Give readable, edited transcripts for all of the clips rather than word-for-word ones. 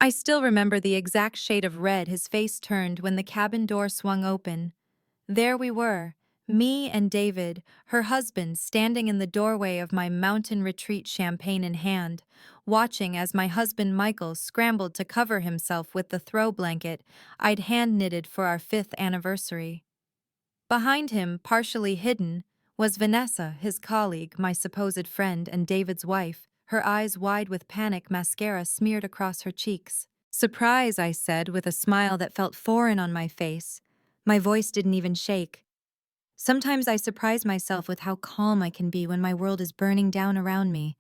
I still remember the exact shade of red his face turned when the cabin door swung open. There we were, me and David, her husband, standing in the doorway of my mountain retreat, champagne in hand, watching as my husband Michael scrambled to cover himself with the throw blanket I'd hand-knitted for our 5th anniversary. Behind him, partially hidden, was Vanessa, his colleague, my supposed friend and David's wife, her eyes wide with panic, mascara smeared across her cheeks. "Surprise," I said with a smile that felt foreign on my face. My voice didn't even shake. Sometimes I surprise myself with how calm I can be when my world is burning down around me.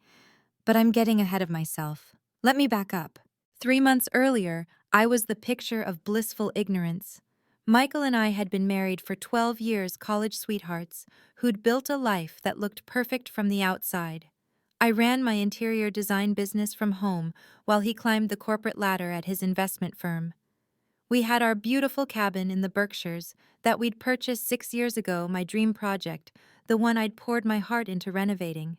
But I'm getting ahead of myself. Let me back up. 3 months earlier, I was the picture of blissful ignorance. Michael and I had been married for 12 years, college sweethearts, who'd built a life that looked perfect from the outside. I ran my interior design business from home while he climbed the corporate ladder at his investment firm. We had our beautiful cabin in the Berkshires that we'd purchased 6 years ago, my dream project, the one I'd poured my heart into renovating.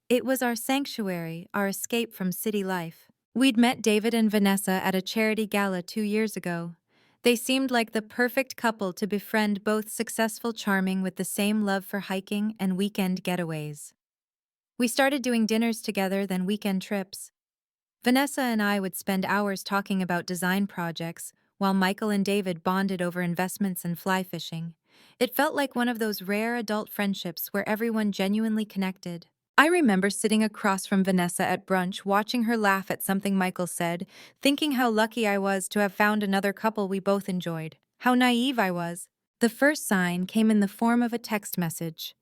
It was our sanctuary, our escape from city life. We'd met David and Vanessa at a charity gala 2 years ago. They seemed like the perfect couple to befriend, both successful, charming, with the same love for hiking and weekend getaways. We started doing dinners together, then weekend trips. Vanessa and I would spend hours talking about design projects, while Michael and David bonded over investments and fly fishing. It felt like one of those rare adult friendships where everyone genuinely connected. I remember sitting across from Vanessa at brunch, watching her laugh at something Michael said, thinking how lucky I was to have found another couple we both enjoyed. How naive I was. The first sign came in the form of a text message.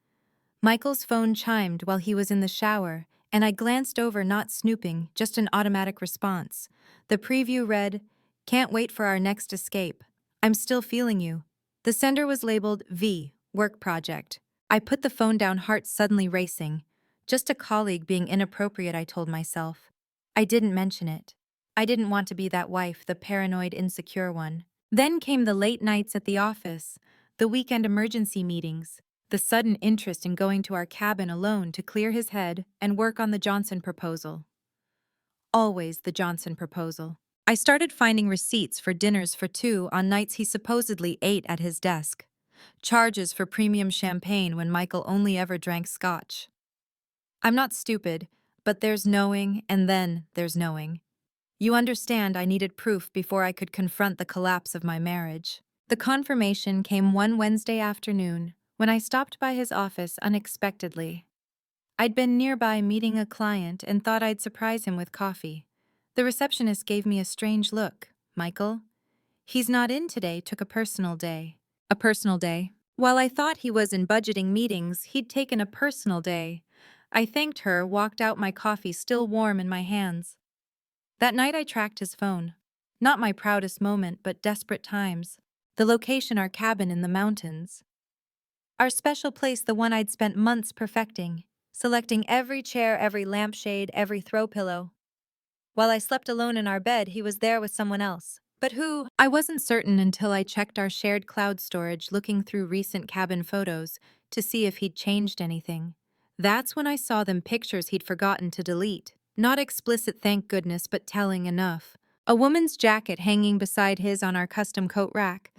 Michael's phone chimed while he was in the shower, and I glanced over, not snooping, just an automatic response. The preview read, "Can't wait for our next escape. I'm still feeling you." The sender was labeled V, Work Project. I put the phone down, heart suddenly racing. Just a colleague being inappropriate, I told myself. I didn't mention it. I didn't want to be that wife, the paranoid, insecure one. Then came the late nights at the office, the weekend emergency meetings, the sudden interest in going to our cabin alone to clear his head and work on the Johnson proposal. Always the Johnson proposal. I started finding receipts for dinners for two on nights he supposedly ate at his desk. Charges for premium champagne when Michael only ever drank scotch. I'm not stupid, but there's knowing and then there's knowing. You understand, I needed proof before I could confront the collapse of my marriage. The confirmation came one Wednesday afternoon when I stopped by his office unexpectedly. I'd been nearby meeting a client and thought I'd surprise him with coffee. The receptionist gave me a strange look. "Michael? He's not in today, took a personal day." A personal day? While I thought he was in budgeting meetings, he'd taken a personal day. I thanked her, walked out, my coffee still warm in my hands. That night I tracked his phone. Not my proudest moment, but desperate times. The location, our cabin in the mountains. Our special place, the one I'd spent months perfecting, selecting every chair, every lampshade, every throw pillow. While I slept alone in our bed, he was there with someone else. But who? I wasn't certain until I checked our shared cloud storage, looking through recent cabin photos to see if he'd changed anything. That's when I saw them, pictures he'd forgotten to delete. Not explicit, thank goodness, but telling enough. A woman's jacket hanging beside his on our custom coat rack.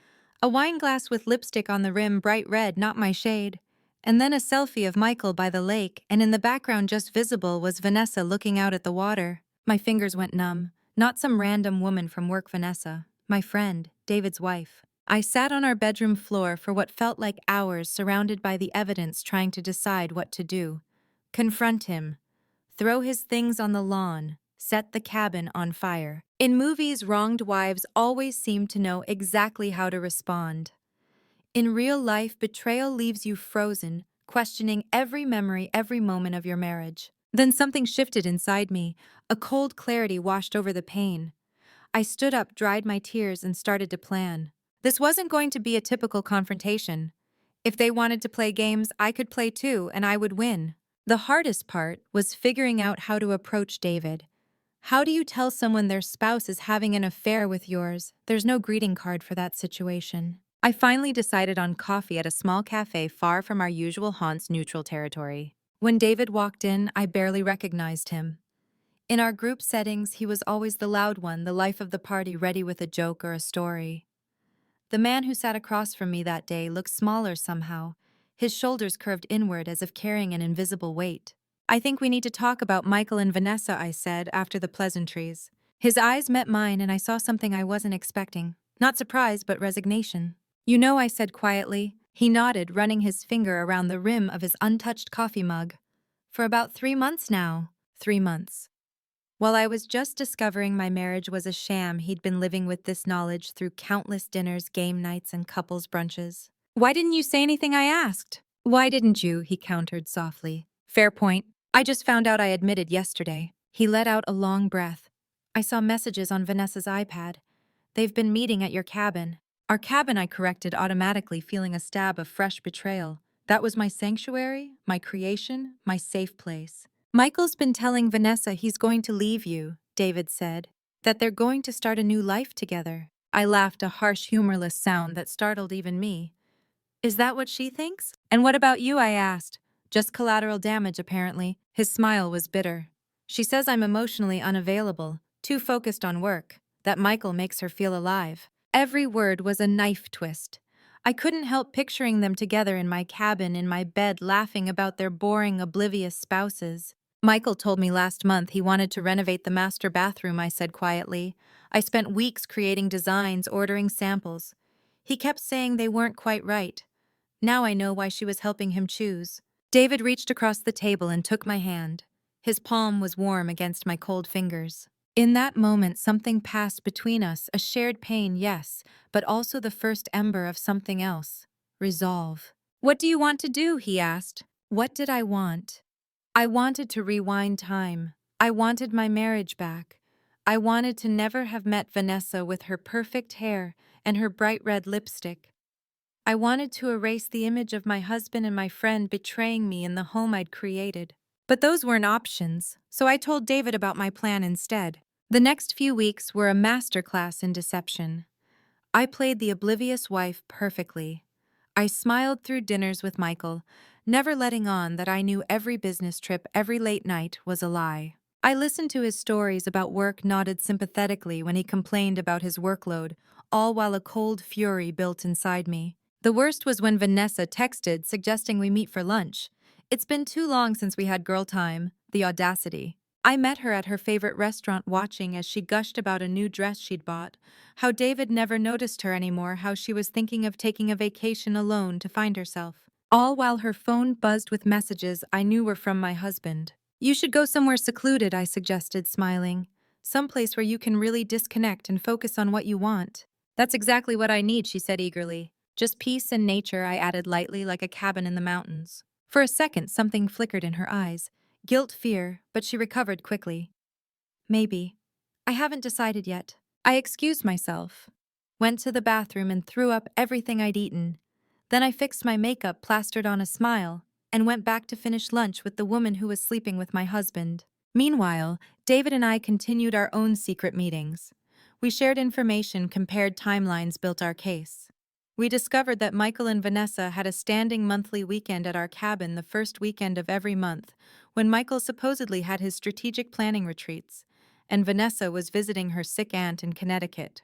A wine glass with lipstick on the rim, bright red, not my shade. And then a selfie of Michael by the lake, and in the background, just visible, was Vanessa looking out at the water. My fingers went numb. Not some random woman from work, Vanessa. My friend, David's wife. I sat on our bedroom floor for what felt like hours, surrounded by the evidence, trying to decide what to do. Confront him. Throw his things on the lawn. Set the cabin on fire. In movies, wronged wives always seem to know exactly how to respond. In real life, betrayal leaves you frozen, questioning every memory, every moment of your marriage. Then something shifted inside me. A cold clarity washed over the pain. I stood up, dried my tears, and started to plan. This wasn't going to be a typical confrontation. If they wanted to play games, I could play too, and I would win. The hardest part was figuring out how to approach David. How do you tell someone their spouse is having an affair with yours? There's no greeting card for that situation. I finally decided on coffee at a small cafe far from our usual haunts, neutral territory. When David walked in, I barely recognized him. In our group settings, he was always the loud one, the life of the party, ready with a joke or a story. The man who sat across from me that day looked smaller somehow, his shoulders curved inward as if carrying an invisible weight. "I think we need to talk about Michael and Vanessa," I said after the pleasantries. His eyes met mine and I saw something I wasn't expecting. Not surprise, but resignation. "You know," I said quietly. He nodded, running his finger around the rim of his untouched coffee mug. "For about 3 months now." 3 months. While I was just discovering my marriage was a sham, he'd been living with this knowledge through countless dinners, game nights, and couples brunches. "Why didn't you say anything?" I asked. "Why didn't you?" he countered softly. "Fair point. I just found out," I admitted yesterday. He let out a long breath. "I saw messages on Vanessa's iPad. They've been meeting at your cabin." "Our cabin," I corrected automatically, feeling a stab of fresh betrayal. That was my sanctuary, my creation, my safe place. "Michael's been telling Vanessa he's going to leave you," David said. "That they're going to start a new life together." I laughed, a harsh, humorless sound that startled even me. "Is that what she thinks?" "And what about you?" I asked. "Just collateral damage, apparently." His smile was bitter. "She says I'm emotionally unavailable, too focused on work, that Michael makes her feel alive." Every word was a knife twist. I couldn't help picturing them together in my cabin, in my bed, laughing about their boring, oblivious spouses. "Michael told me last month he wanted to renovate the master bathroom," I said quietly. "I spent weeks creating designs, ordering samples. He kept saying they weren't quite right. Now I know why she was helping him choose." David reached across the table and took my hand. His palm was warm against my cold fingers. In that moment, something passed between us, a shared pain, yes, but also the first ember of something else. Resolve. "What do you want to do?" he asked. What did I want? I wanted to rewind time. I wanted my marriage back. I wanted to never have met Vanessa with her perfect hair and her bright red lipstick. I wanted to erase the image of my husband and my friend betraying me in the home I'd created. But those weren't options, so I told David about my plan instead. The next few weeks were a masterclass in deception. I played the oblivious wife perfectly. I smiled through dinners with Michael, never letting on that I knew every business trip, every late night was a lie. I listened to his stories about work, nodded sympathetically when he complained about his workload, all while a cold fury built inside me. The worst was when Vanessa texted suggesting we meet for lunch. It's been too long since we had girl time. The audacity. I met her at her favorite restaurant, watching as she gushed about a new dress she'd bought, how David never noticed her anymore, how she was thinking of taking a vacation alone to find herself. All while her phone buzzed with messages I knew were from my husband. "You should go somewhere secluded," I suggested, smiling. "Someplace where you can really disconnect and focus on what you want." "That's exactly what I need," she said eagerly. "Just peace and nature," I added lightly, "like a cabin in the mountains." For a second, something flickered in her eyes. Guilt, fear, but she recovered quickly. "Maybe. I haven't decided yet." I excused myself, went to the bathroom and threw up everything I'd eaten. Then I fixed my makeup, plastered on a smile, and went back to finish lunch with the woman who was sleeping with my husband. Meanwhile, David and I continued our own secret meetings. We shared information, compared timelines, built our case. We discovered that Michael and Vanessa had a standing monthly weekend at our cabin the first weekend of every month, when Michael supposedly had his strategic planning retreats, and Vanessa was visiting her sick aunt in Connecticut.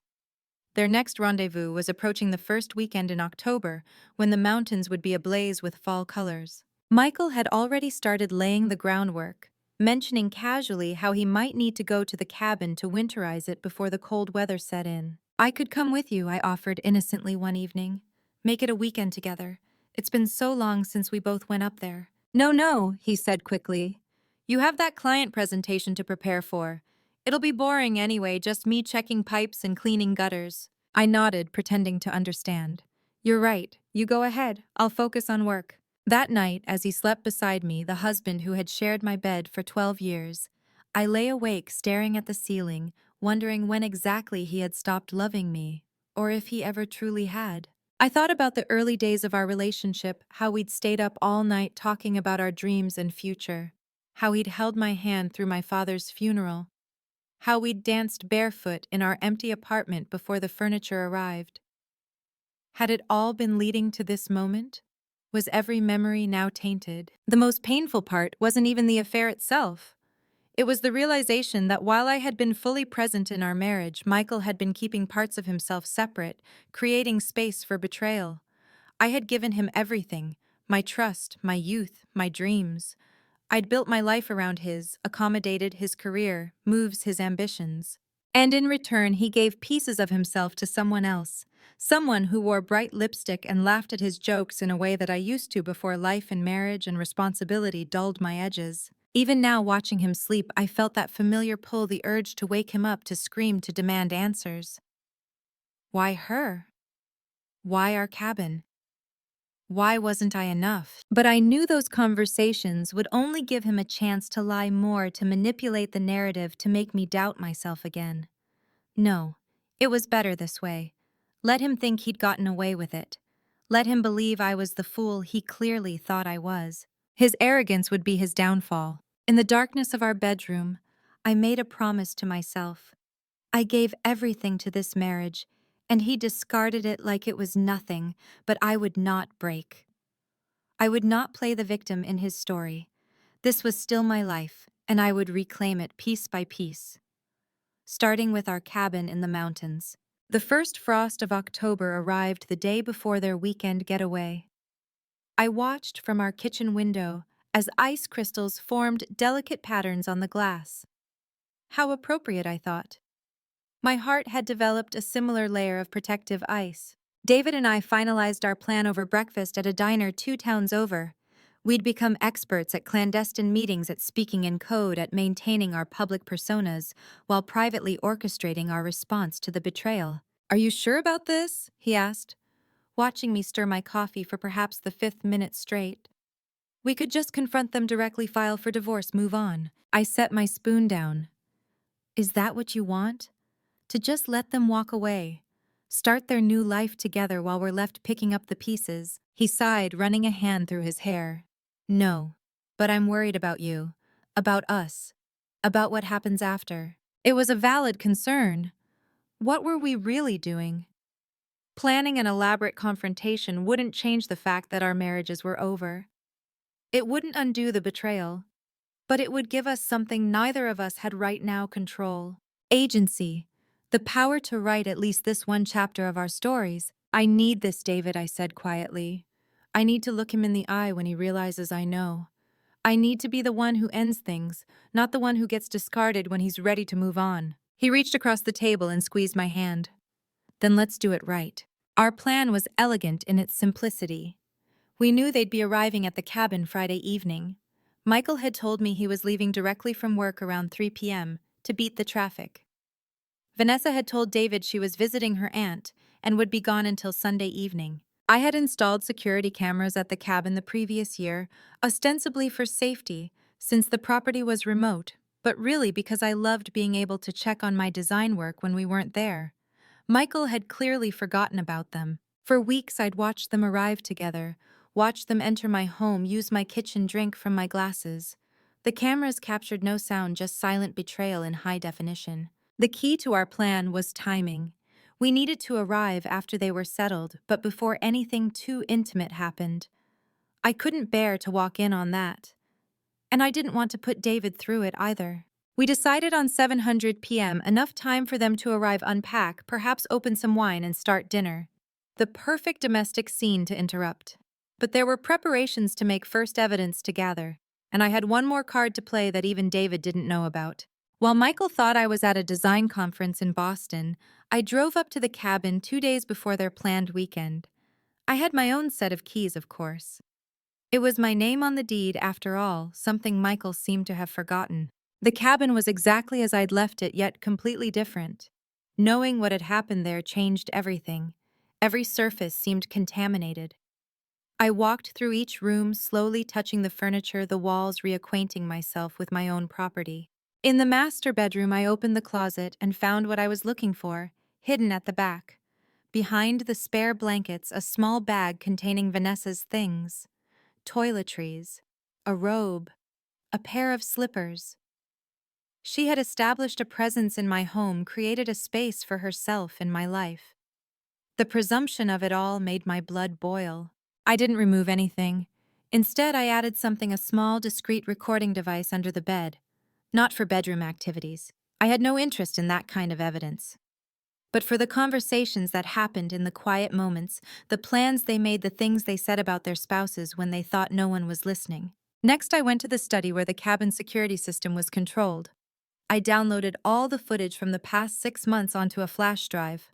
Their next rendezvous was approaching the first weekend in October, when the mountains would be ablaze with fall colors. Michael had already started laying the groundwork, mentioning casually how he might need to go to the cabin to winterize it before the cold weather set in. "I could come with you," I offered innocently one evening. "Make it a weekend together. It's been so long since we both went up there." "No, no," he said quickly. "You have that client presentation to prepare for. It'll be boring anyway, just me checking pipes and cleaning gutters." I nodded, pretending to understand. "You're right. You go ahead. I'll focus on work." That night, as he slept beside me, the husband who had shared my bed for 12 years, I lay awake staring at the ceiling, wondering when exactly he had stopped loving me, or if he ever truly had. I thought about the early days of our relationship, how we'd stayed up all night talking about our dreams and future, how he'd held my hand through my father's funeral, how we'd danced barefoot in our empty apartment before the furniture arrived. Had it all been leading to this moment? Was every memory now tainted? The most painful part wasn't even the affair itself. It was the realization that while I had been fully present in our marriage, Michael had been keeping parts of himself separate, creating space for betrayal. I had given him everything: my trust, my youth, my dreams. I'd built my life around his, accommodated his career, moves, his ambitions. And in return, he gave pieces of himself to someone else. Someone who wore bright lipstick and laughed at his jokes in a way that I used to before life and marriage and responsibility dulled my edges. Even now, watching him sleep, I felt that familiar pull, the urge to wake him up, to scream, to demand answers. Why her? Why our cabin? Why wasn't I enough? But I knew those conversations would only give him a chance to lie more, to manipulate the narrative, to make me doubt myself again. No, it was better this way. Let him think he'd gotten away with it. Let him believe I was the fool he clearly thought I was. His arrogance would be his downfall. In the darkness of our bedroom, I made a promise to myself. I gave everything to this marriage, and he discarded it like it was nothing, but I would not break. I would not play the victim in his story. This was still my life, and I would reclaim it piece by piece. Starting with our cabin in the mountains. The first frost of October arrived the day before their weekend getaway. I watched from our kitchen window as ice crystals formed delicate patterns on the glass. How appropriate, I thought. My heart had developed a similar layer of protective ice. David and I finalized our plan over breakfast at a diner 2 towns over. We'd become experts at clandestine meetings, at speaking in code, at maintaining our public personas, while privately orchestrating our response to the betrayal. "Are you sure about this?" he asked, watching me stir my coffee for perhaps the 5th minute straight. "We could just confront them directly, file for divorce, move on." I set my spoon down. "Is that what you want? To just let them walk away? Start their new life together while we're left picking up the pieces?" He sighed, running a hand through his hair. "No, but I'm worried about you, about us, about what happens after." It was a valid concern. What were we really doing? Planning an elaborate confrontation wouldn't change the fact that our marriages were over. It wouldn't undo the betrayal, but it would give us something neither of us had right now: control. Agency. The power to write at least this one chapter of our stories. "I need this, David," I said quietly. "I need to look him in the eye when he realizes I know. I need to be the one who ends things, not the one who gets discarded when he's ready to move on." He reached across the table and squeezed my hand. "Then let's do it right." Our plan was elegant in its simplicity. We knew they'd be arriving at the cabin Friday evening. Michael had told me he was leaving directly from work around 3 p.m. to beat the traffic. Vanessa had told David she was visiting her aunt and would be gone until Sunday evening. I had installed security cameras at the cabin the previous year, ostensibly for safety, since the property was remote, but really because I loved being able to check on my design work when we weren't there. Michael had clearly forgotten about them. For weeks I'd watched them arrive together, watched them enter my home, use my kitchen, drink from my glasses. The cameras captured no sound, just silent betrayal in high definition. The key to our plan was timing. We needed to arrive after they were settled, but before anything too intimate happened. I couldn't bear to walk in on that. And I didn't want to put David through it either. We decided on 7:00 p.m., enough time for them to arrive, unpack, perhaps open some wine and start dinner. The perfect domestic scene to interrupt. But there were preparations to make, first evidence to gather, and I had one more card to play that even David didn't know about. While Michael thought I was at a design conference in Boston, I drove up to the cabin 2 days before their planned weekend. I had my own set of keys, of course. It was my name on the deed, after all, something Michael seemed to have forgotten. The cabin was exactly as I'd left it, yet completely different. Knowing what had happened there changed everything. Every surface seemed contaminated. I walked through each room, slowly touching the furniture, the walls, reacquainting myself with my own property. In the master bedroom, I opened the closet and found what I was looking for, hidden at the back. Behind the spare blankets, a small bag containing Vanessa's things. Toiletries, a robe, a pair of slippers. She had established a presence in my home, created a space for herself in my life. The presumption of it all made my blood boil. I didn't remove anything. Instead, I added something: a small, discreet recording device under the bed. Not for bedroom activities. I had no interest in that kind of evidence. But for the conversations that happened in the quiet moments, the plans they made, the things they said about their spouses when they thought no one was listening. Next, I went to the study where the cabin security system was controlled. I downloaded all the footage from the past 6 months onto a flash drive.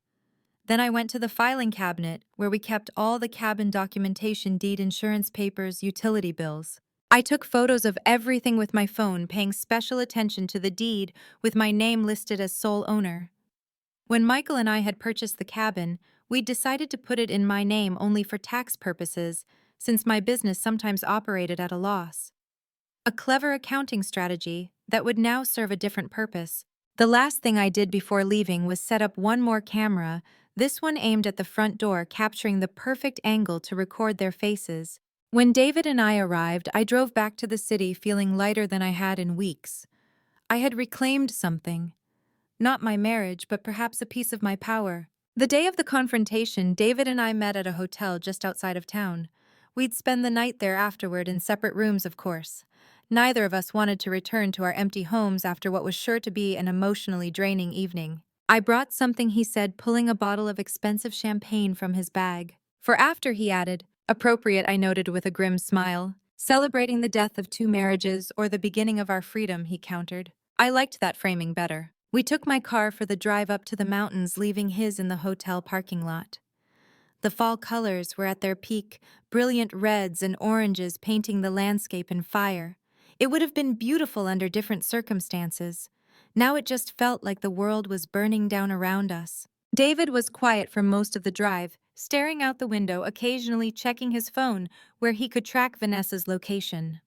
Then I went to the filing cabinet, where we kept all the cabin documentation, deed, insurance papers, utility bills. I took photos of everything with my phone, paying special attention to the deed with my name listed as sole owner. When Michael and I had purchased the cabin, we decided to put it in my name only for tax purposes, since my business sometimes operated at a loss. A clever accounting strategy that would now serve a different purpose. The last thing I did before leaving was set up one more camera, this one aimed at the front door, capturing the perfect angle to record their faces. When David and I arrived, I drove back to the city feeling lighter than I had in weeks. I had reclaimed something. Not my marriage, but perhaps a piece of my power. The day of the confrontation, David and I met at a hotel just outside of town. We'd spend the night there afterward in separate rooms, of course. Neither of us wanted to return to our empty homes after what was sure to be an emotionally draining evening. I brought something, he said, pulling a bottle of expensive champagne from his bag. For after, he added. Appropriate, I noted with a grim smile. Celebrating the death of 2 marriages or the beginning of our freedom, he countered. I liked that framing better. We took my car for the drive up to the mountains, leaving his in the hotel parking lot. The fall colors were at their peak, brilliant reds and oranges painting the landscape in fire. It would have been beautiful under different circumstances. Now it just felt like the world was burning down around us. David was quiet for most of the drive, staring out the window, occasionally checking his phone where he could track Vanessa's location.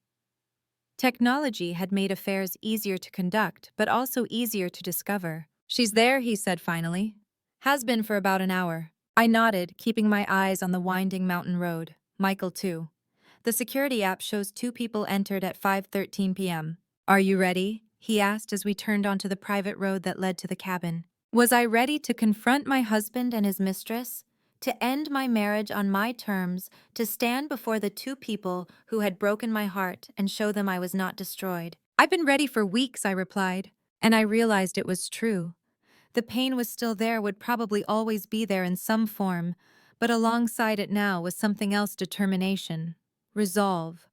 Technology had made affairs easier to conduct, but also easier to discover. She's there, he said finally. Has been for about an hour. I nodded, keeping my eyes on the winding mountain road. Michael, too. The security app shows 2 people entered at 5:13 p.m. Are you ready? He asked as we turned onto the private road that led to the cabin. Was I ready to confront my husband and his mistress? To end my marriage on my terms, to stand before the 2 people who had broken my heart and show them I was not destroyed? I've been ready for weeks, I replied, and I realized it was true. The pain was still there, would probably always be there in some form, but alongside it now was something else: determination, resolve,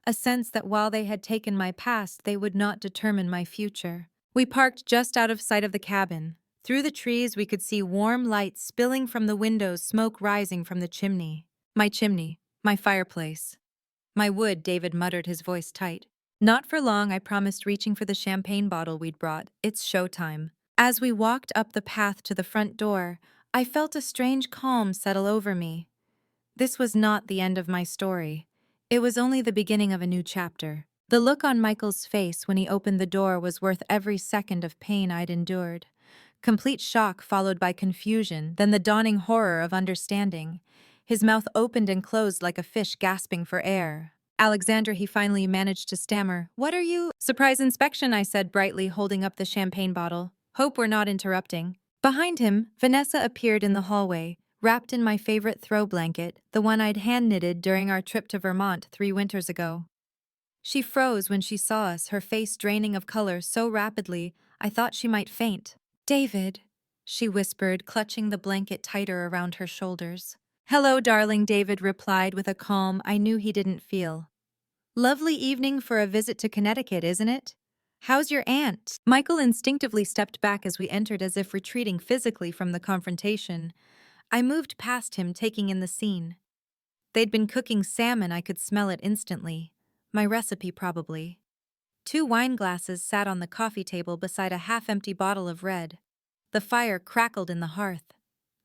a sense that while they had taken my past, they would not determine my future. We parked just out of sight of the cabin. Through the trees, we could see warm light spilling from the windows, smoke rising from the chimney. My fireplace. My wood, David muttered, his voice tight. Not for long, I promised, reaching for the champagne bottle we'd brought. It's showtime. As we walked up the path to the front door, I felt a strange calm settle over me. This was not the end of my story. It was only the beginning of a new chapter. The look on Michael's face when he opened the door was worth every second of pain I'd endured. Complete shock followed by confusion, then the dawning horror of understanding. His mouth opened and closed like a fish gasping for air. Alexandra, he finally managed to stammer. What are you? Surprise inspection, I said brightly, holding up the champagne bottle. Hope we're not interrupting. Behind him, Vanessa appeared in the hallway, wrapped in my favorite throw blanket, the one I'd hand-knitted during our trip to Vermont 3 winters ago. She froze when she saw us, her face draining of color so rapidly I thought she might faint. David, she whispered, clutching the blanket tighter around her shoulders. Hello, darling, David replied with a calm I knew he didn't feel. Lovely evening for a visit to Connecticut, isn't it? How's your aunt? Michael instinctively stepped back as we entered, as if retreating physically from the confrontation. I moved past him, taking in the scene. They'd been cooking salmon, I could smell it instantly. My recipe, probably. 2 wine glasses sat on the coffee table beside a half-empty bottle of red. The fire crackled in the hearth.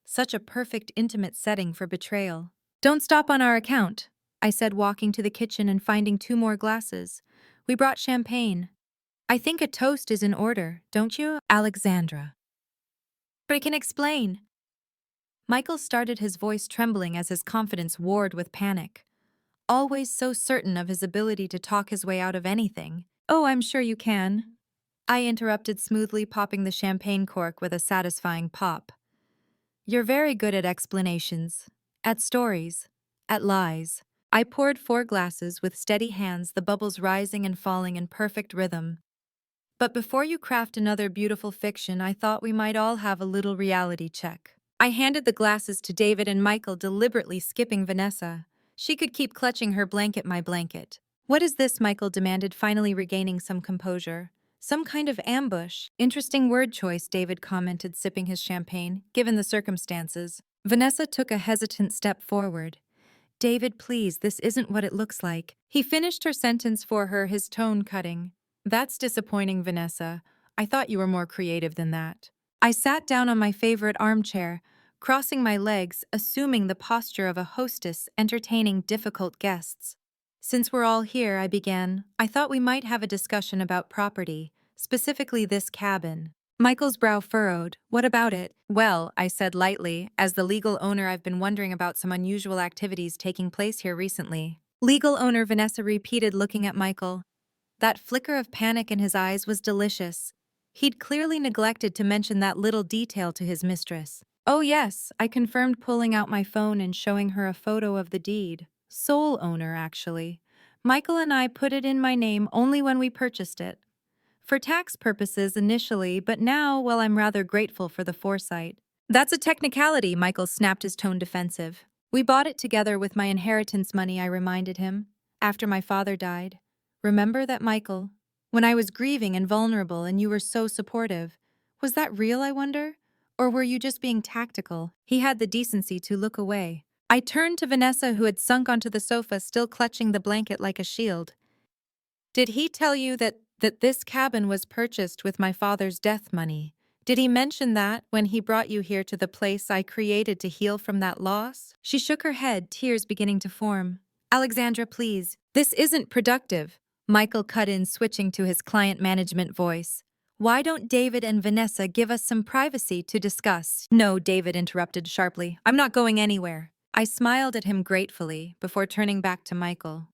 Such a perfect, intimate setting for betrayal. Don't stop on our account, I said, walking to the kitchen and finding 2 more glasses. We brought champagne. I think a toast is in order, don't you, Alexandra? But I can explain. Michael started, his voice trembling as his confidence warred with panic. Always so certain of his ability to talk his way out of anything. Oh, I'm sure you can. I interrupted smoothly, popping the champagne cork with a satisfying pop. You're very good at explanations, at stories, at lies. I poured 4 glasses with steady hands, the bubbles rising and falling in perfect rhythm. But before you craft another beautiful fiction, I thought we might all have a little reality check. I handed the glasses to David and Michael, deliberately skipping Vanessa. She could keep clutching her blanket, my blanket. What is this? Michael demanded, finally regaining some composure. Some kind of ambush. Interesting word choice, David commented, sipping his champagne, given the circumstances. Vanessa took a hesitant step forward. David, please, this isn't what it looks like. He finished her sentence for her, his tone cutting. That's disappointing, Vanessa. I thought you were more creative than that. I sat down on my favorite armchair, crossing my legs, assuming the posture of a hostess entertaining difficult guests. Since we're all here, I began, I thought we might have a discussion about property, specifically this cabin. Michael's brow furrowed. What about it? Well, I said lightly, as the legal owner, I've been wondering about some unusual activities taking place here recently. Legal owner, Vanessa repeated, looking at Michael. That flicker of panic in his eyes was delicious. He'd clearly neglected to mention that little detail to his mistress. Oh yes, I confirmed, pulling out my phone and showing her a photo of the deed. Sole owner, actually. Michael and I put it in my name only when we purchased it. For tax purposes initially, but now, well, I'm rather grateful for the foresight. That's a technicality, Michael snapped, his tone defensive. We bought it together with my inheritance money, I reminded him, after my father died. Remember that, Michael? When I was grieving and vulnerable and you were so supportive. Was that real, I wonder? Or were you just being tactical? He had the decency to look away. I turned to Vanessa, who had sunk onto the sofa, still clutching the blanket like a shield. Did he tell you that this cabin was purchased with my father's death money? Did he mention that when he brought you here to the place I created to heal from that loss? She shook her head, tears beginning to form. Alexandra, please. This isn't productive. Michael cut in, switching to his client management voice. Why don't David and Vanessa give us some privacy to discuss? No, David interrupted sharply. I'm not going anywhere. I smiled at him gratefully before turning back to Michael.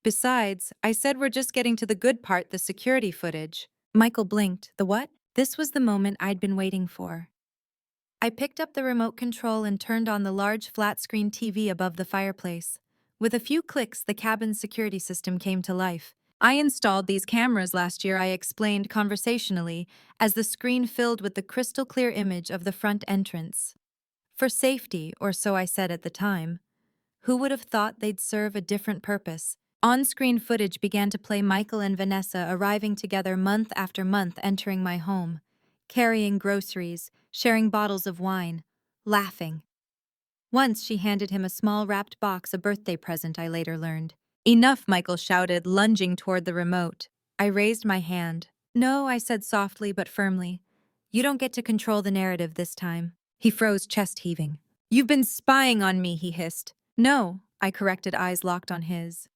Besides, I said we're just getting to the good part, the security footage. Michael blinked. The what? This was the moment I'd been waiting for. I picked up the remote control and turned on the large flat-screen TV above the fireplace. With a few clicks, the cabin's security system came to life. I installed these cameras last year, I explained conversationally, as the screen filled with the crystal-clear image of the front entrance. For safety, or so I said at the time. Who would have thought they'd serve a different purpose? On-screen footage began to play, Michael and Vanessa arriving together month after month, entering my home, carrying groceries, sharing bottles of wine, laughing. Once she handed him a small wrapped box, a birthday present, I later learned. Enough, Michael shouted, lunging toward the remote. I raised my hand. No, I said softly but firmly. You don't get to control the narrative this time. He froze, chest heaving. You've been spying on me, he hissed. No, I corrected, eyes locked on his.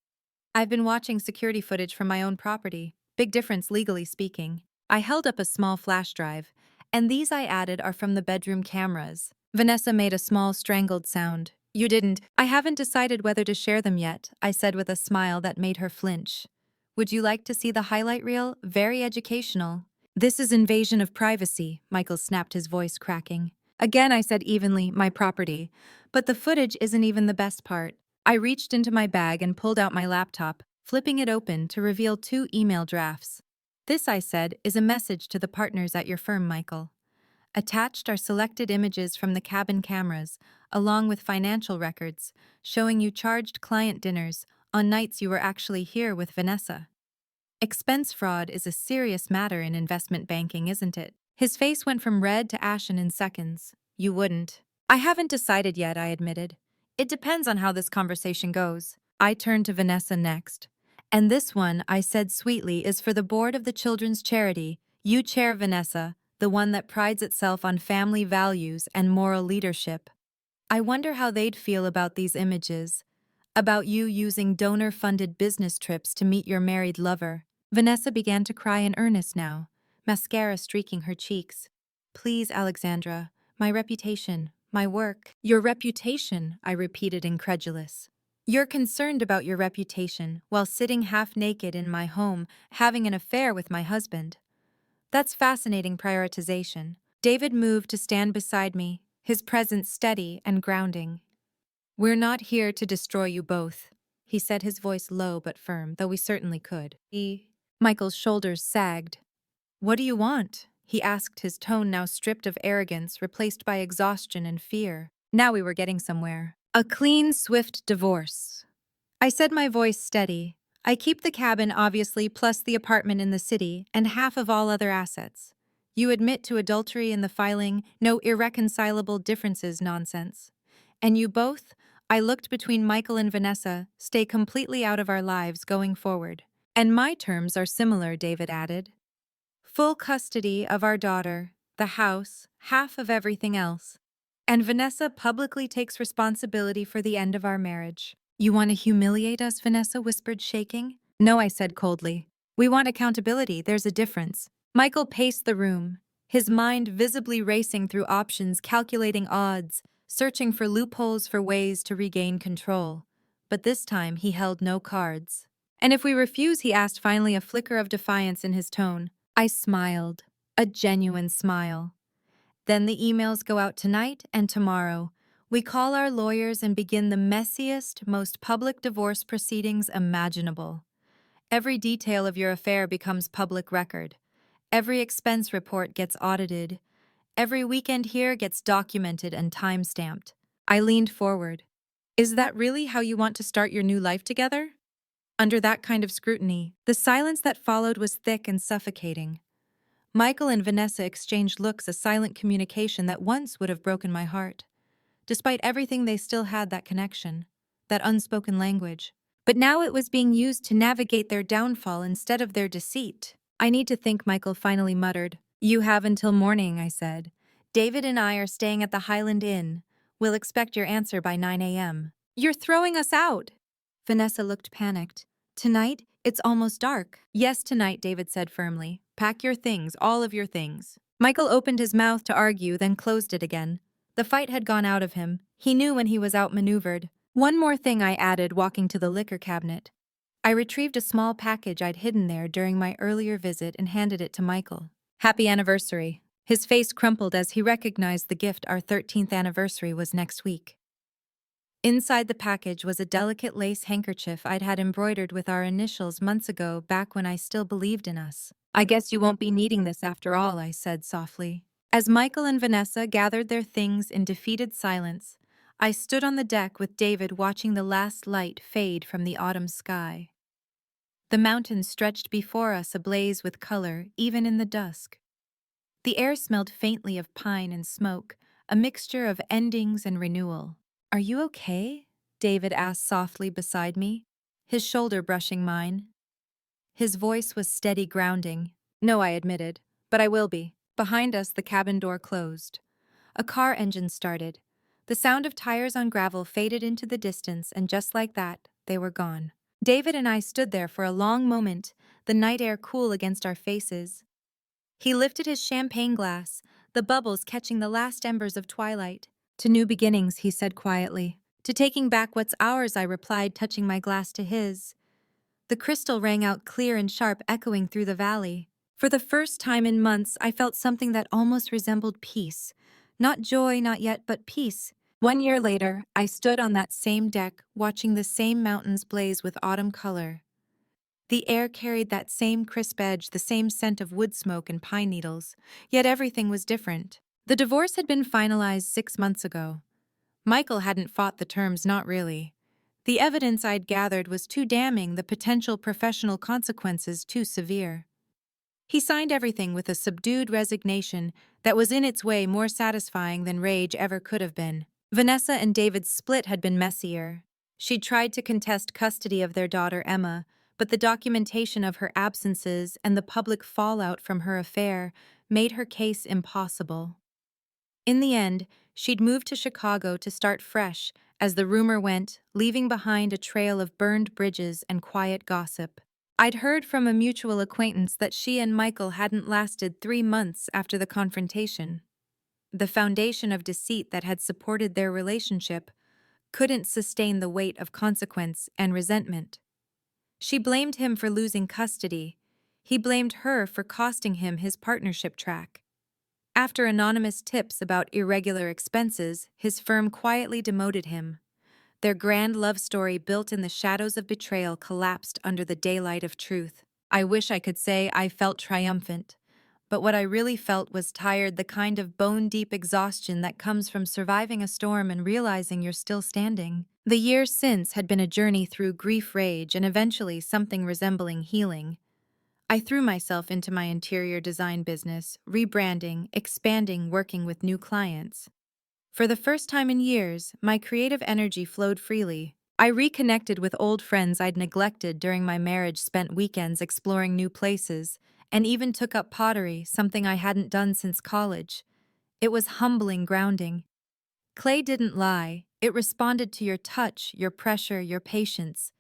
I've been watching security footage from my own property. Big difference, legally speaking. I held up a small flash drive, and these I added are from the bedroom cameras. Vanessa made a small strangled sound. You didn't. I haven't decided whether to share them yet, I said with a smile that made her flinch. Would you like to see the highlight reel? Very educational. This is invasion of privacy, Michael snapped, his voice cracking. Again, I said evenly, my property. But the footage isn't even the best part. I reached into my bag and pulled out my laptop, flipping it open to reveal 2 email drafts. This, I said, is a message to the partners at your firm, Michael. Attached are selected images from the cabin cameras, along with financial records, showing you charged client dinners on nights you were actually here with Vanessa. Expense fraud is a serious matter in investment banking, isn't it? His face went from red to ashen in seconds. You wouldn't. I haven't decided yet, I admitted. It depends on how this conversation goes. I turned to Vanessa next. And this one, I said sweetly, is for the board of the children's charity. You chair, Vanessa, the one that prides itself on family values and moral leadership. I wonder how they'd feel about these images. About you using donor-funded business trips to meet your married lover. Vanessa began to cry in earnest now, mascara streaking her cheeks. Please, Alexandra, my reputation. My work. Your reputation, I repeated, incredulous. You're concerned about your reputation while sitting half naked in my home, having an affair with my husband. That's fascinating prioritization. David moved to stand beside me, his presence steady and grounding. We're not here to destroy you both, he said, his voice low but firm, though we certainly could. Michael's shoulders sagged. "What do you want?" he asked, his tone now stripped of arrogance, replaced by exhaustion and fear. Now we were getting somewhere. "A clean, swift divorce." I said, my voice steady. "I keep the cabin, obviously, plus the apartment in the city, and half of all other assets. You admit to adultery in the filing, no irreconcilable differences nonsense. And you both," I looked between Michael and Vanessa, "stay completely out of our lives going forward." "And my terms are similar," David added. "Full custody of our daughter, the house, half of everything else. And Vanessa publicly takes responsibility for the end of our marriage." "You want to humiliate us?" Vanessa whispered, shaking. "No," I said coldly. "We want accountability, there's a difference." Michael paced the room, his mind visibly racing through options, calculating odds, searching for loopholes for ways to regain control. But this time he held no cards. "And if we refuse?" he asked, finally, a flicker of defiance in his tone. I smiled, a genuine smile. "Then the emails go out tonight and tomorrow. We call our lawyers and begin the messiest, most public divorce proceedings imaginable. Every detail of your affair becomes public record. Every expense report gets audited. Every weekend here gets documented and time-stamped." I leaned forward. "Is that really how you want to start your new life together?" Under that kind of scrutiny, the silence that followed was thick and suffocating. Michael and Vanessa exchanged looks, a silent communication that once would have broken my heart. Despite everything, they still had that connection, that unspoken language. But now it was being used to navigate their downfall instead of their deceit. "I need to think," Michael finally muttered. "You have until morning," I said. "David and I are staying at the Highland Inn. We'll expect your answer by 9 a.m. "You're throwing us out!" Vanessa looked panicked. "Tonight? It's almost dark." "Yes, tonight," David said firmly. "Pack your things, all of your things." Michael opened his mouth to argue, then closed it again. The fight had gone out of him. He knew when he was outmaneuvered. "One more thing," I added, walking to the liquor cabinet. I retrieved a small package I'd hidden there during my earlier visit and handed it to Michael. "Happy anniversary." His face crumpled as he recognized the gift. Our 13th anniversary was next week. Inside the package was a delicate lace handkerchief I'd had embroidered with our initials months ago, back when I still believed in us. "I guess you won't be needing this after all," I said softly. As Michael and Vanessa gathered their things in defeated silence, I stood on the deck with David, watching the last light fade from the autumn sky. The mountains stretched before us, ablaze with color, even in the dusk. The air smelled faintly of pine and smoke, a mixture of endings and renewal. "Are you okay?" David asked softly beside me, his shoulder brushing mine. His voice was steady, grounding. "No," I admitted, "but I will be." Behind us, the cabin door closed. A car engine started. The sound of tires on gravel faded into the distance, and just like that, they were gone. David and I stood there for a long moment, the night air cool against our faces. He lifted his champagne glass, the bubbles catching the last embers of twilight. "To new beginnings," he said quietly. "To taking back what's ours," I replied, touching my glass to his. The crystal rang out clear and sharp, echoing through the valley. For the first time in months, I felt something that almost resembled peace. Not joy, not yet, but peace. 1 year later, I stood on that same deck, watching the same mountains blaze with autumn color. The air carried that same crisp edge, the same scent of wood smoke and pine needles, yet everything was different. The divorce had been finalized 6 months ago. Michael hadn't fought the terms, not really. The evidence I'd gathered was too damning, the potential professional consequences too severe. He signed everything with a subdued resignation that was in its way more satisfying than rage ever could have been. Vanessa and David's split had been messier. She'd tried to contest custody of their daughter Emma, but the documentation of her absences and the public fallout from her affair made her case impossible. In the end, she'd moved to Chicago to start fresh, as the rumor went, leaving behind a trail of burned bridges and quiet gossip. I'd heard from a mutual acquaintance that she and Michael hadn't lasted 3 months after the confrontation. The foundation of deceit that had supported their relationship couldn't sustain the weight of consequence and resentment. She blamed him for losing custody. He blamed her for costing him his partnership track. After anonymous tips about irregular expenses, his firm quietly demoted him. Their grand love story, built in the shadows of betrayal, collapsed under the daylight of truth. I wish I could say I felt triumphant. but what I really felt was tired, the kind of bone-deep exhaustion that comes from surviving a storm and realizing you're still standing. The years since had been a journey through grief, rage, and eventually something resembling healing. I threw myself into my interior design business, rebranding, expanding, working with new clients. For the first time in years, my creative energy flowed freely. I reconnected with old friends I'd neglected during my marriage, spent weekends exploring new places, and even took up pottery, something I hadn't done since college. It was humbling, grounding. Clay didn't lie. It responded to your touch, your pressure, your patience.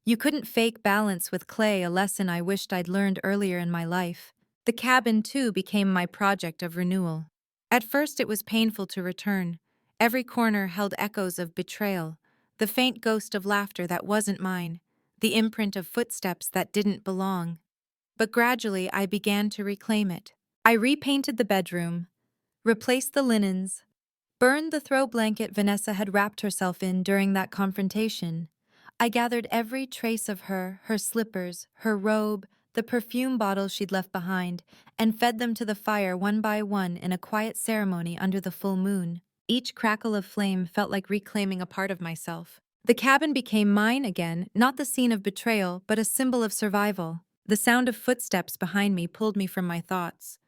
You couldn't fake balance with clay, a lesson I wished I'd learned earlier in my life. The cabin, too, became my project of renewal. At first, it was painful to return. Every corner held echoes of betrayal, the faint ghost of laughter that wasn't mine, the imprint of footsteps that didn't belong. But gradually, I began to reclaim it. I repainted the bedroom, replaced the linens, burned the throw blanket Vanessa had wrapped herself in during that confrontation. I gathered every trace of her, her slippers, her robe, the perfume bottles she'd left behind, and fed them to the fire one by one in a quiet ceremony under the full moon. Each crackle of flame felt like reclaiming a part of myself. The cabin became mine again, not the scene of betrayal, but a symbol of survival. The sound of footsteps behind me pulled me from my thoughts.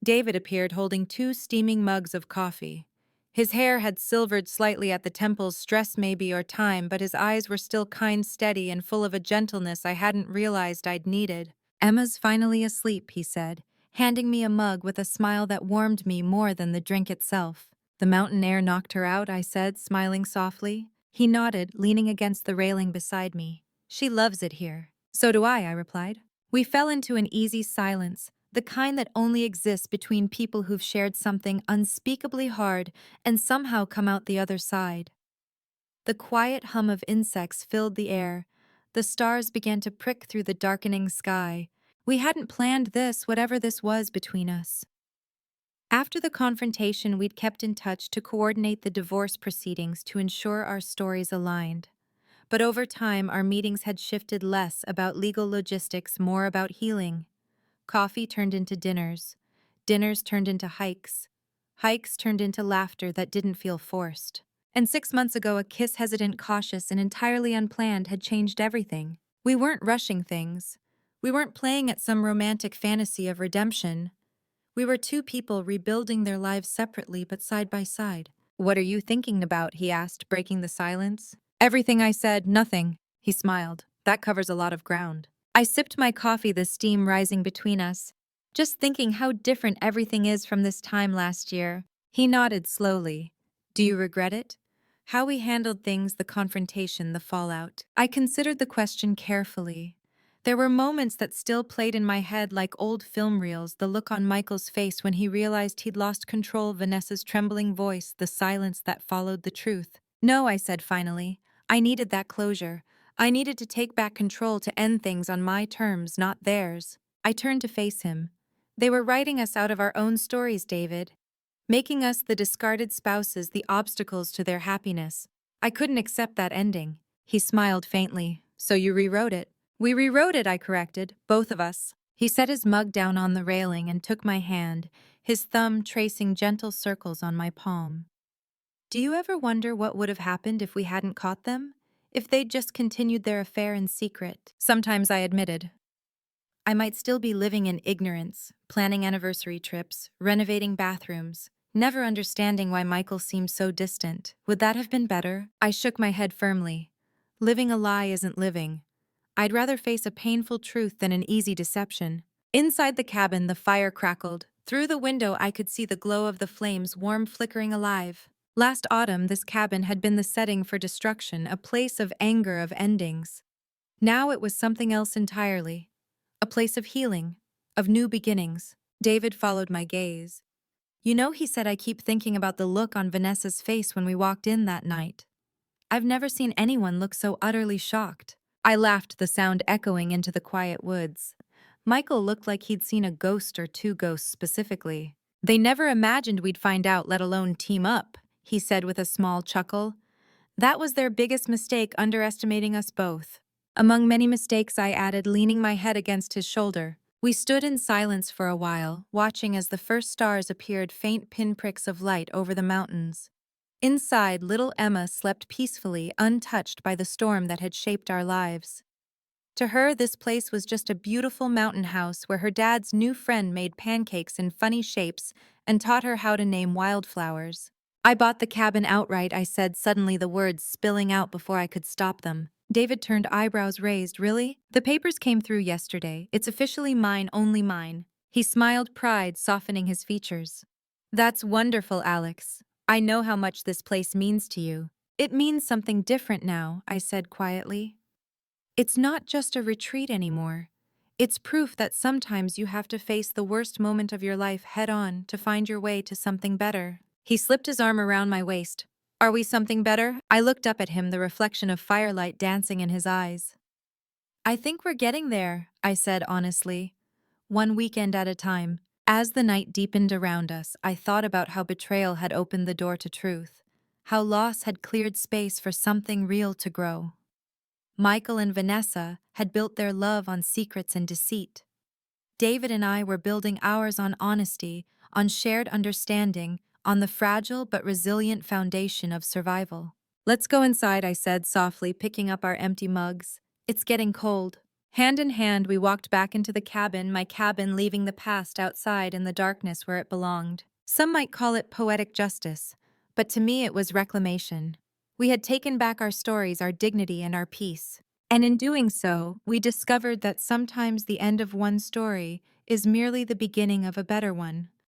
David appeared holding 2 steaming mugs of coffee. His hair had silvered slightly at the temples, stress maybe or time, but his eyes were still kind, steady, and full of a gentleness I hadn't realized I'd needed. "Emma's finally asleep," he said, handing me a mug with a smile that warmed me more than the drink itself. "The mountain air knocked her out," I said, smiling softly. He nodded, leaning against the railing beside me. "She loves it here." "So do I," replied. We fell into an easy silence, the kind that only exists between people who've shared something unspeakably hard and somehow come out the other side. The quiet hum of insects filled the air. The stars began to prick through the darkening sky. We hadn't planned this, whatever this was between us. After the confrontation, we'd kept in touch to coordinate the divorce proceedings to ensure our stories aligned. But over time, our meetings had shifted less about legal logistics, more about healing. Coffee turned into dinners. Dinners turned into hikes. Hikes turned into laughter that didn't feel forced. And 6 months ago, a kiss, hesitant, cautious, and entirely unplanned, had changed everything. We weren't rushing things. We weren't playing at some romantic fantasy of redemption. We were 2 people rebuilding their lives separately but side by side. "What are you thinking about?" he asked, breaking the silence. "Everything," I said. "Nothing." He smiled. "That covers a lot of ground." I sipped my coffee, the steam rising between us, just thinking how different everything is from this time last year. He nodded slowly. "Do you regret it?" "How we handled things, the confrontation, the fallout." I considered the question carefully. There were moments that still played in my head like old film reels, the look on Michael's face when he realized he'd lost control, Vanessa's trembling voice, the silence that followed the truth. "No," I said finally. "I needed that closure. I needed to take back control, to end things on my terms, not theirs." I turned to face him. "They were writing us out of our own stories, David. Making us the discarded spouses, the obstacles to their happiness. I couldn't accept that ending." He smiled faintly. "So you rewrote it?" "We rewrote it," I corrected. "Both of us." He set his mug down on the railing and took my hand, his thumb tracing gentle circles on my palm. "Do you ever wonder what would have happened if we hadn't caught them? If they'd just continued their affair in secret?" "Sometimes," I admitted. "I might still be living in ignorance, planning anniversary trips, renovating bathrooms, never understanding why Michael seemed so distant. Would that have been better?" I shook my head firmly. Living a lie isn't living. I'd rather face a painful truth than an easy deception. Inside the cabin, the fire crackled. Through the window, I could see the glow of the flames, warm, flickering, alive. Last autumn, this cabin had been the setting for destruction, a place of anger, of endings. Now it was something else entirely. A place of healing, of new beginnings. David followed my gaze. "You know," he said, "I keep thinking about the look on Vanessa's face when we walked in that night. I've never seen anyone look so utterly shocked." I laughed, the sound echoing into the quiet woods. "Michael looked like he'd seen a ghost, or 2 ghosts specifically. They never imagined we'd find out, let alone team up," he said with a small chuckle. "That was their biggest mistake, underestimating us both." "Among many mistakes," I added, leaning my head against his shoulder. We stood in silence for a while, watching as the first stars appeared faint pinpricks of light over the mountains. Inside, little Emma slept peacefully, untouched by the storm that had shaped our lives. To her, this place was just a beautiful mountain house where her dad's new friend made pancakes in funny shapes and taught her how to name wildflowers. I bought the cabin outright, I said, suddenly the words spilling out before I could stop them. David turned, eyebrows raised. Really? The papers came through yesterday. It's officially mine, only mine. He smiled, pride softening his features. That's wonderful, Alex. I know how much this place means to you. It means something different now, I said quietly. It's not just a retreat anymore. It's proof that sometimes you have to face the worst moment of your life head-on to find your way to something better. He slipped his arm around my waist. Are we something better? I looked up at him, the reflection of firelight dancing in his eyes. I think we're getting there, I said honestly. One weekend at a time. As the night deepened around us, I thought about how betrayal had opened the door to truth, how loss had cleared space for something real to grow. Michael and Vanessa had built their love on secrets and deceit. David and I were building ours on honesty, on shared understanding, on the fragile but resilient foundation of survival. Let's go inside, I said softly, picking up our empty mugs. It's getting cold. Hand in hand, we walked back into the cabin, my cabin, leaving the past outside in the darkness where it belonged. Some might call it poetic justice, but to me it was reclamation. We had taken back our stories, our dignity, and our peace. And in doing so, we discovered that sometimes the end of one story is merely the beginning of a better one.